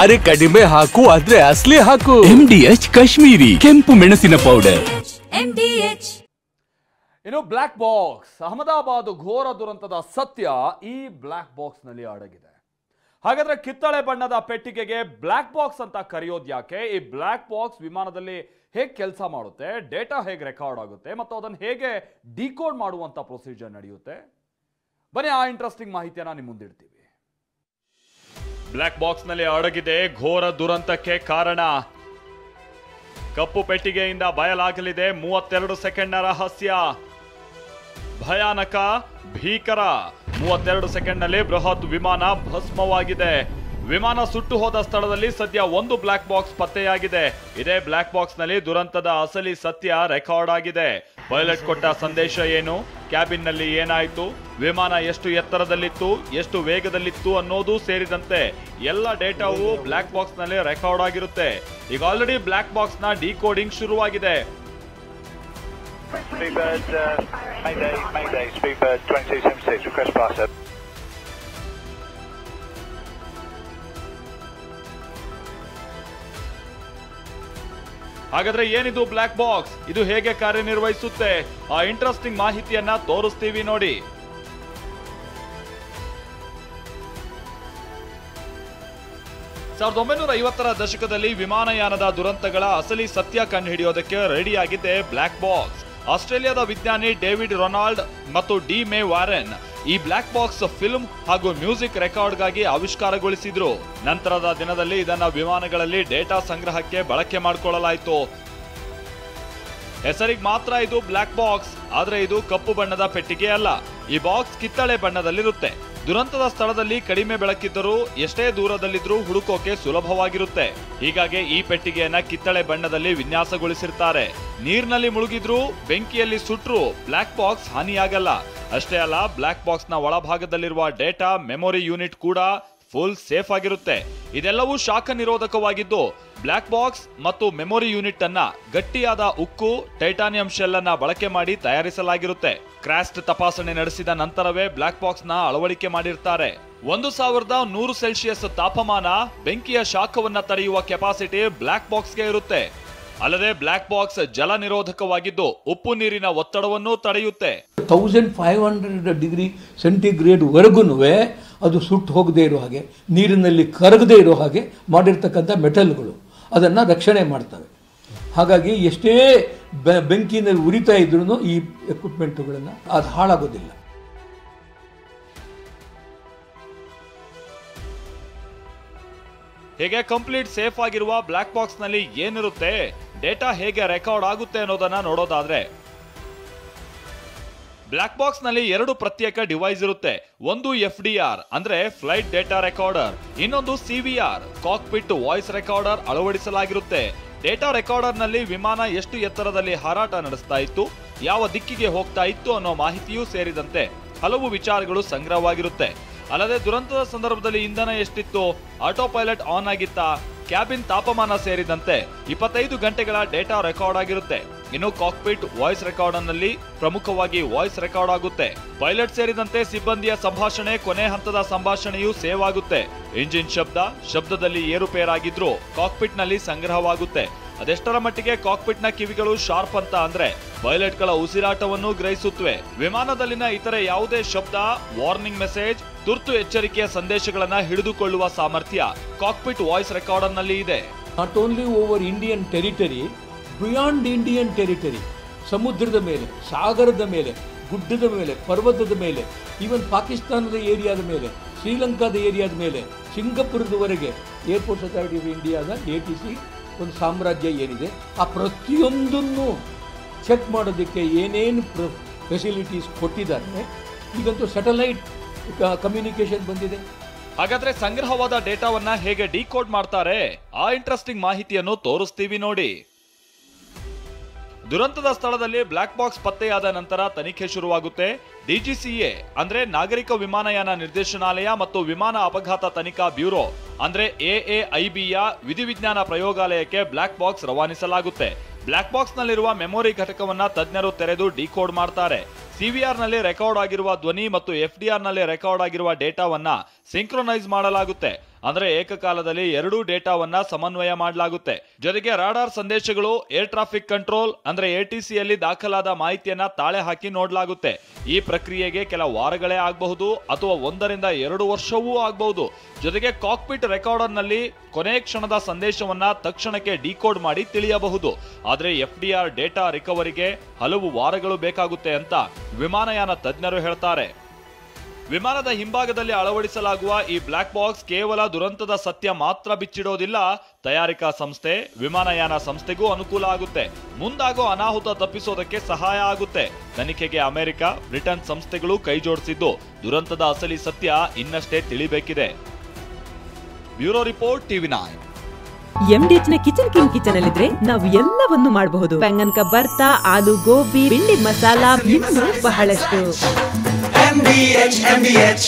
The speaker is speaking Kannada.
ಅರೆ ಕಡಿಮೆ ಹಾಕು ಆದ್ರೆ ಅಸಲಿ ಹಾಕು. MDH ಕಾಶ್ಮೀರಿ ಕೆಂಪು ಮೆಣಸಿನ ಪೌಡರ್. MDH. ಇನ್ನು ಬ್ಲಾಕ್ ಬಾಕ್ಸ್, ಅಹಮದಾಬಾದ್ ಘೋರ ದುರಂತದ ಸತ್ಯ ಈ ಬ್ಲಾಕ್ ಬಾಕ್ಸ್ ನಲ್ಲಿ ಅಡಗಿದೆ. ಹಾಗಾದ್ರೆ ಕಿತ್ತಳೆ ಬಣ್ಣದ ಪೆಟ್ಟಿಗೆಗೆ ಬ್ಲಾಕ್ ಬಾಕ್ಸ್ ಅಂತ ಕರೆಯೋದು ಯಾಕೆ? ಈ ಬ್ಲಾಕ್ ಬಾಕ್ಸ್ ವಿಮಾನದಲ್ಲಿ ಹೇಗೆ ಕೆಲಸ ಮಾಡುತ್ತೆ, ಡೇಟಾ ಹೇಗೆ ರೆಕಾರ್ಡ್ ಆಗುತ್ತೆ ಮತ್ತು ಅದನ್ನು ಹೇಗೆ ಡಿಕೋಡ್ ಮಾಡುವಂತ ಪ್ರೊಸೀಜರ್ ನಡೆಯುತ್ತೆ? ಬನ್ನಿ ಆ ಇಂಟ್ರೆಸ್ಟಿಂಗ್ ಮಾಹಿತಿಯನ್ನ ನಿಮ್ಮ ಮುಂದಿಡ್ತೀವಿ. ಬ್ಲಾಕ್ ಬಾಕ್ಸ್ ನಲ್ಲಿ ಅಡಗಿದೆ ಘೋರ ದುರಂತಕ್ಕೆ ಕಾರಣ. ಕಪ್ಪು ಪೆಟ್ಟಿಗೆಯಿಂದ ಬಯಲಾಗಲಿದೆ 32 ಸೆಕೆಂಡ್ನ ರಹಸ್ಯ. ಭಯಾನಕ, ಭೀಕರ. 32 ಸೆಕೆಂಡ್ನಲ್ಲಿ ಬೃಹತ್ ವಿಮಾನ ಭಸ್ಮವಾಗಿದೆ. ವಿಮಾನ ಸುಟ್ಟು ಹೋದ ಸ್ಥಳದಲ್ಲಿ ಸದ್ಯ ಒಂದು ಬ್ಲಾಕ್ ಬಾಕ್ಸ್ ಪತ್ತೆಯಾಗಿದೆ. ಇದೇ ಬ್ಲಾಕ್ ಬಾಕ್ಸ್ ನಲ್ಲಿ ದುರಂತದ ಅಸಲಿ ಸತ್ಯ ರೆಕಾರ್ಡ್ ಆಗಿದೆ. ಪೈಲಟ್ ಕೊಟ್ಟ ಸಂದೇಶ ಏನು, ಕ್ಯಾಬಿನ್ ನಲ್ಲಿ ಏನಾಯಿತು, ವಿಮಾನ ಎಷ್ಟು ಎತ್ತರದಲ್ಲಿತ್ತು, ಎಷ್ಟು ವೇಗದಲ್ಲಿತ್ತು ಅನ್ನೋದು ಸೇರಿದಂತೆ ಎಲ್ಲ ಡೇಟಾವು ಬ್ಲಾಕ್ ಬಾಕ್ಸ್ ನಲ್ಲಿ ರೆಕಾರ್ಡ್ ಆಗಿರುತ್ತೆ. ಈಗ ಆಲ್ರೆಡಿ ಬ್ಲಾಕ್ ಬಾಕ್ಸ್ ನ ಡಿಕೋಡಿಂಗ್ ಶುರುವಾಗಿದೆ. ಹಾಗಾದ್ರೆ ಏನಿದು ಬ್ಲಾಕ್ ಬಾಕ್ಸ್, ಇದು ಹೇಗೆ ಕಾರ್ಯನಿರ್ವಹಿಸುತ್ತೆ? ಆ ಇಂಟ್ರೆಸ್ಟಿಂಗ್ ಮಾಹಿತಿಯನ್ನ ತೋರಿಸ್ತೀವಿ ನೋಡಿ. 1950ರ ದಶಕದಲ್ಲಿ ವಿಮಾನಯಾನದ ದುರಂತಗಳ ಅಸಲಿ ಸತ್ಯ ಕಂಡುಹಿಡಿಯೋದಕ್ಕೆ ರೆಡಿಯಾಗಿದೆ ಬ್ಲಾಕ್ ಬಾಕ್ಸ್. ಆಸ್ಟ್ರೇಲಿಯಾದ ವಿಜ್ಞಾನಿ ಡೇವಿಡ್ ರೊನಾಲ್ಡ್ ಮತ್ತು ಡಿ ಮೇ ವಾರೆನ್ ಈ ಬ್ಲಾಕ್ ಬಾಕ್ಸ್ ಫಿಲ್ಮ್ ಹಾಗೂ ಮ್ಯೂಸಿಕ್ ರೆಕಾರ್ಡ್ಗಾಗಿ ಆವಿಷ್ಕಾರಗೊಳಿಸಿದ್ರು. ನಂತರದ ದಿನದಲ್ಲಿ ಇದನ್ನ ವಿಮಾನಗಳಲ್ಲಿ ಡೇಟಾ ಸಂಗ್ರಹಕ್ಕೆ ಬಳಕೆ ಮಾಡಿಕೊಳ್ಳಲಾಯಿತು. ಹೆಸರಿಗೆ ಮಾತ್ರ ಇದು ಬ್ಲಾಕ್ ಬಾಕ್ಸ್, ಆದ್ರೆ ಇದು ಕಪ್ಪು ಬಣ್ಣದ ಪೆಟ್ಟಿಗೆ ಅಲ್ಲ. ಈ ಬಾಕ್ಸ್ ಕಿತ್ತಳೆ ಬಣ್ಣದಲ್ಲಿರುತ್ತೆ. ದುರಂತದ ಸ್ಥಳದಲ್ಲಿ ಕಡಿಮೆ ಬೆಳಕಿದ್ದರೂ ಎಷ್ಟೇ ದೂರದಲ್ಲಿದ್ರೂ ಹುಡುಕೋಕೆ ಸುಲಭವಾಗಿರುತ್ತೆ. ಹೀಗಾಗಿ ಈ ಪೆಟ್ಟಿಗೆಯನ್ನ ಕಿತ್ತಳೆ ಬಣ್ಣದಲ್ಲಿ ವಿನ್ಯಾಸಗೊಳಿಸಿರ್ತಾರೆ. ನೀರಿನಲ್ಲಿ ಮುಳುಗಿದ್ರೂ, ಬೆಂಕಿಯಲ್ಲಿ ಸುಟ್ರೂ ಬ್ಲಾಕ್ ಬಾಕ್ಸ್ ಹಾನಿಯಾಗಲ್ಲ. ಅಷ್ಟೇ ಅಲ್ಲ, ಬ್ಲಾಕ್ ಬಾಕ್ಸ್ ನ ಒಳಭಾಗದಲ್ಲಿರುವ ಡೇಟಾ ಮೆಮೊರಿ ಯೂನಿಟ್ ಕೂಡ ಫುಲ್ ಸೇಫ್ ಆಗಿರುತ್ತೆ. ಇದೆಲ್ಲವೂ ಶಾಖ ನಿರೋಧಕವಾಗಿದ್ದು ಬ್ಲಾಕ್ ಬಾಕ್ಸ್ ಮತ್ತು ಮೆಮೊರಿ ಯೂನಿಟ್ ಅನ್ನ ಗಟ್ಟಿಯಾದ ಉಕ್ಕು, ಟೈಟಾನಿಯಂ ಶೆಲ್ ಅನ್ನ ಬಳಕೆ ಮಾಡಿ ತಯಾರಿಸಲಾಗಿರುತ್ತೆ. ಕ್ರ್ಯಾಶ್ ತಪಾಸಣೆ ನಡೆಸಿದ ನಂತರವೇ ಬ್ಲಾಕ್ ಬಾಕ್ಸ್ ನ ಅಳವಡಿಕೆ ಮಾಡಿರ್ತಾರೆ. 1100 ಸೆಲ್ಸಿಯಸ್ ತಾಪಮಾನ, ಬೆಂಕಿಯ ಶಾಖವನ್ನ ತಡೆಯುವ ಕೆಪಾಸಿಟಿ ಬ್ಲಾಕ್ ಬಾಕ್ಸ್ಗೆ ಇರುತ್ತೆ. ಅಲ್ಲದೆ ಬ್ಲಾಕ್ ಬಾಕ್ಸ್ ಜಲ ನಿರೋಧಕವಾಗಿದ್ದು ಉಪ್ಪು ನೀರಿನ ಒತ್ತಡವನ್ನು ತಡೆಯುತ್ತೆ. 1500 ಡಿಗ್ರಿ ಸೆಂಟಿಗ್ರೇಡ್ ವರೆಗೂ ಅದು ಸುಟ್ಟು ಹೋಗದೇ ಇರೋ ಹಾಗೆ, ನೀರಿನಲ್ಲಿ ಕರಗದೇ ಇರೋ ಹಾಗೆ ಮಾಡಿರ್ತಕ್ಕಂಥ ಮೆಟಲ್ಗಳು ಅದನ್ನು ರಕ್ಷಣೆ ಮಾಡ್ತವೆ. ಹಾಗಾಗಿ ಎಷ್ಟೇ ಬೆಂಕಿನಲ್ಲಿ ಉರಿತಾ ಇದ್ರೂ ಈ ಎಕ್ವಿಪ್ಮೆಂಟ್ಗಳನ್ನು ಅದು ಹಾಳಾಗೋದಿಲ್ಲ. ಹೇಗೆ ಕಂಪ್ಲೀಟ್ ಸೇಫ್ ಆಗಿರುವ ಬ್ಲಾಕ್ ಬಾಕ್ಸ್ ನಲ್ಲಿ ಏನಿರುತ್ತೆ, ಡೇಟಾ ಹೇಗೆ ರೆಕಾರ್ಡ್ ಆಗುತ್ತೆ ಅನ್ನೋದನ್ನ ನೋಡೋದಾದ್ರೆ, ಬ್ಲಾಕ್ ಬಾಕ್ಸ್ ನಲ್ಲಿ 2 ಪ್ರತ್ಯೇಕ ಡಿವೈಸ್ ಇರುತ್ತೆ. ಒಂದು FDR ಅಂದ್ರೆ ಫ್ಲೈಟ್ ಡೇಟಾ ರೆಕಾರ್ಡರ್, ಇನ್ನೊಂದು CVR ಕಾಕ್ಪಿಟ್ ವಾಯ್ಸ್ ರೆಕಾರ್ಡರ್ ಅಳವಡಿಸಲಾಗಿರುತ್ತೆ. ಡೇಟಾ ರೆಕಾರ್ಡರ್ ನಲ್ಲಿ ವಿಮಾನ ಎಷ್ಟು ಎತ್ತರದಲ್ಲಿ ಹಾರಾಟ ನಡೆಸ್ತಾ ಇತ್ತು, ಯಾವ ದಿಕ್ಕಿಗೆ ಹೋಗ್ತಾ ಇತ್ತು ಅನ್ನೋ ಮಾಹಿತಿಯೂ ಸೇರಿದಂತೆ ಹಲವು ವಿಚಾರಗಳು ಸಂಗ್ರಹವಾಗಿರುತ್ತೆ. ಅಲ್ಲದೆ ದುರಂತದ ಸಂದರ್ಭದಲ್ಲಿ ಇಂಧನ ಎಷ್ಟಿತ್ತು, ಆಟೋ ಪೈಲಟ್ ಆನ್ ಆಗಿತ್ತಾ, ಕ್ಯಾಬಿನ್ ತಾಪಮಾನ ಸೇರಿದಂತೆ 25 ಗಂಟೆಗಳ ಡೇಟಾ ರೆಕಾರ್ಡ್ ಆಗಿರುತ್ತೆ. ಇನ್ನು ಕಾಕ್ಪಿಟ್ ವಾಯ್ಸ್ ರೆಕಾರ್ಡರ್ ನಲ್ಲಿ ಪ್ರಮುಖವಾಗಿ ವಾಯ್ಸ್ ರೆಕಾರ್ಡ್ ಆಗುತ್ತೆ. ಪೈಲಟ್ ಸೇರಿದಂತೆ ಸಿಬ್ಬಂದಿಯ ಸಂಭಾಷಣೆ, ಕೊನೆ ಹಂತದ ಸಂಭಾಷಣೆಯೂ ಸೇವ್ ಆಗುತ್ತೆ. ಇಂಜಿನ್ ಶಬ್ದದಲ್ಲಿ ಏರುಪೇರಾಗಿದ್ರೂ ಕಾಕ್ಪಿಟ್ ನಲ್ಲಿ ಸಂಗ್ರಹವಾಗುತ್ತೆ. ಅದೆಷ್ಟರ ಮಟ್ಟಿಗೆ ಕಾಕ್ಪಿಟ್ ನ ಕಿವಿಗಳು ಶಾರ್ಪ್ ಅಂತ ಅಂದ್ರೆ ಪೈಲಟ್ ಗಳ ಉಸಿರಾಟವನ್ನು ಗ್ರಹಿಸುತ್ತವೆ. ವಿಮಾನದಲ್ಲಿನ ಇತರೆ ಯಾವುದೇ ಶಬ್ದ, ವಾರ್ನಿಂಗ್ ಮೆಸೇಜ್, ತುರ್ತು ಎಚ್ಚರಿಕೆಯ ಸಂದೇಶಗಳನ್ನ ಹಿಡಿದುಕೊಳ್ಳುವ ಸಾಮರ್ಥ್ಯ ಕಾಕ್ಪಿಟ್ ವಾಯ್ಸ್ ರೆಕಾರ್ಡರ್ ನಲ್ಲಿ ಇದೆ. Not only over Indian territory, beyond Indian territory, ಸಮುದ್ರದ ಮೇಲೆ, ಸಾಗರದ ಮೇಲೆ, ಗುಡ್ಡದ ಮೇಲೆ, ಪರ್ವತದ ಮೇಲೆ, ಈವನ್ ಪಾಕಿಸ್ತಾನದ ಏರಿಯಾದ ಮೇಲೆ, ಶ್ರೀಲಂಕಾದ ಏರಿಯಾದ ಮೇಲೆ, ಸಿಂಗಪುರದವರೆಗೆ ಏರ್ಪೋರ್ಟ್ಸ್ ಅಥಾರಿಟಿ ಆಫ್ ಇಂಡಿಯಾದ ATC ಒಂದು ಸಾಮ್ರಾಜ್ಯ ಏನಿದೆ, ಆ ಪ್ರತಿಯೊಂದನ್ನು ಚೆಕ್ ಮಾಡೋದಕ್ಕೆ ಏನೇನು ಫೆಸಿಲಿಟೀಸ್ ಕೊಟ್ಟಿದ್ದಾರೆ. ಈಗಂತೂ ಸ್ಯಾಟಲೈಟ್ ಕಮ್ಯುನಿಕೇಶನ್ ಬಂದಿದೆ. ಹಾಗಾದ್ರೆ ಸಂಗ್ರಹವಾದ ಡೇಟಾವನ್ನ ಹೇಗೆ ಡಿಕೋಡ್ ಮಾಡ್ತಾರೆ, ಆ ಇಂಟ್ರೆಸ್ಟಿಂಗ್ ಮಾಹಿತಿಯನ್ನು ತೋರಿಸ್ತೀವಿ ನೋಡಿ. ದುರಂತದ ಸ್ಥಳದಲ್ಲಿ ಬ್ಲಾಕ್ ಬಾಕ್ಸ್ ಪತ್ತೆಯಾದ ನಂತರ ತನಿಖೆ ಶುರುವಾಗುತ್ತೆ. DGCA ಅಂದ್ರೆ ನಾಗರಿಕ ವಿಮಾನಯಾನ ನಿರ್ದೇಶನಾಲಯ ಮತ್ತು ವಿಮಾನ ಅಪಘಾತ ತನಿಖಾ ಬ್ಯೂರೋ ಅಂದ್ರೆ AAIBಯ ವಿಧಿವಿಜ್ಞಾನ ಪ್ರಯೋಗಾಲಯಕ್ಕೆ ಬ್ಲಾಕ್ ಬಾಕ್ಸ್ ರವಾನಿಸಲಾಗುತ್ತೆ. ಬ್ಲಾಕ್ ಬಾಕ್ಸ್ ನಲ್ಲಿರುವ ಮೆಮೊರಿ ಘಟಕವನ್ನ ತಜ್ಞರು ತೆರೆದು ಡಿಕೋಡ್ ಮಾಡ್ತಾರೆ. CVR ನಲ್ಲಿ ರೆಕಾರ್ಡ್ ಆಗಿರುವ ಧ್ವನಿ ಮತ್ತು FDR ನಲ್ಲಿ ರೆಕಾರ್ಡ್ ಆಗಿರುವ ಡೇಟಾವನ್ನ ಸಿಂಕ್ರೊನೈಸ್ ಮಾಡಲಾಗುತ್ತೆ. ಅಂದ್ರೆ ಏಕಕಾಲದಲ್ಲಿ ಎರಡೂ ಡೇಟಾವನ್ನ ಸಮನ್ವಯ ಮಾಡಲಾಗುತ್ತೆ. ಜೊತೆಗೆ ರಾಡಾರ್ ಸಂದೇಶಗಳು ಏರ್ ಟ್ರಾಫಿಕ್ ಕಂಟ್ರೋಲ್ ಅಂದ್ರೆ ATCಯಲ್ಲಿ ದಾಖಲಾದ ಮಾಹಿತಿಯನ್ನ ತಾಳೆ ಹಾಕಿ ನೋಡಲಾಗುತ್ತೆ. ಈ ಪ್ರಕ್ರಿಯೆಗೆ ಕೆಲ ವಾರಗಳೇ ಆಗಬಹುದು ಅಥವಾ 1 ರಿಂದ 2 ವರ್ಷವೂ ಆಗಬಹುದು. ಜೊತೆಗೆ ಕಾಕ್ಪಿಟ್ ರೆಕಾರ್ಡರ್ ನಲ್ಲಿ ಕೊನೆ ಕ್ಷಣದ ಸಂದೇಶವನ್ನ ತಕ್ಷಣಕ್ಕೆ ಡಿಕೋಡ್ ಮಾಡಿ ತಿಳಿಯಬಹುದು. ಆದ್ರೆ FDR ಡೇಟಾ ರಿಕವರಿಗೆ ಹಲವು ವಾರಗಳು ಬೇಕಾಗುತ್ತೆ ಅಂತ ವಿಮಾನಯಾನ ತಜ್ಞರು ಹೇಳ್ತಾರೆ. ವಿಮಾನದ ಹಿಂಭಾಗದಲ್ಲಿ ಅಳವಡಿಸಲಾಗುವ ಈ ಬ್ಲಾಕ್ ಬಾಕ್ಸ್ ಕೇವಲ ದುರಂತದ ಸತ್ಯ ಮಾತ್ರ ಬಿಚ್ಚಿಡೋದಿಲ್ಲ, ತಯಾರಿಕಾ ಸಂಸ್ಥೆ, ವಿಮಾನಯಾನ ಸಂಸ್ಥೆಗೂ ಅನುಕೂಲ ಆಗುತ್ತೆ. ಮುಂದಾಗೋ ಅನಾಹುತ ತಪ್ಪಿಸೋದಕ್ಕೆ ಸಹಾಯ ಆಗುತ್ತೆ. ತನಿಖೆಗೆ ಅಮೆರಿಕ, ಬ್ರಿಟನ್ ಸಂಸ್ಥೆಗಳು ಕೈ ಜೋಡಿಸಿದ್ದು ದುರಂತದ ಅಸಲಿ ಸತ್ಯ ಇನ್ನಷ್ಟೇ ತಿಳಿಬೇಕಿದೆ. Bureau report, TV9. MDH ನ ಕಿಚನ್ ಅಲ್ಲಿದ್ರೆ ನಾವು ಎಲ್ಲವನ್ನು ಮಾಡಬಹುದು. ಬೆಂಗನ್ ಕಾ ಬರ್ತಾ, ಆಲೂ ಗೋಬಿ, ಭಿಂಡಿ ಮಸಾಲಾ, ಇನ್ನೂ ಬಹಳಷ್ಟು. MDH